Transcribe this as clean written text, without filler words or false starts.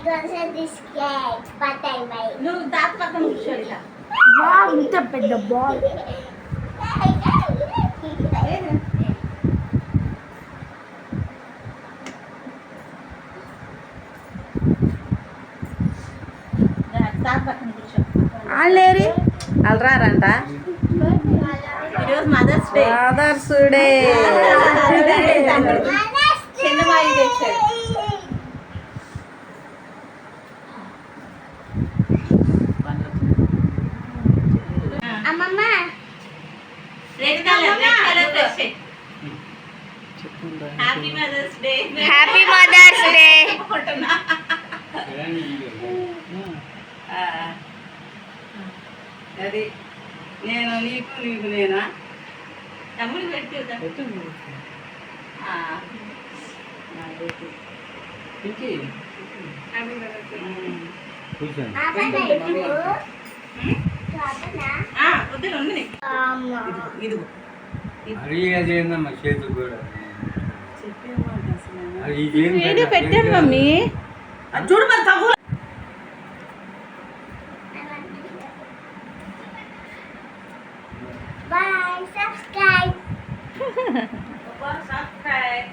కోసం బిస్కెట్ పట్టాయి బై నువ్వు తాత పక్కన కూర్చోవాలి ఇలా. వావ్ ఇంత పెద్ద బాల్. తాత పక్కన కూర్చో. వాళ్ళేరి వాళ్ళు రారంట. ఈరోజు మదర్స్ డే. Fathers day. చిన్న బాయి తెచ్చాడు. అమ్మమ్మ red colour dress. Happy mother's day. Happy mother's day. అది నేను నీకు నీకు నేనా తమ్ముడు పెట్టి వద్దు ఉంది నీకు. ఇదిగో అది అదేందమ్మా చేతులు కూడా అది వీడియో పెట్టాను మమ్మీ. అది చూడు మరి తగ్గు. By subscribe subscribe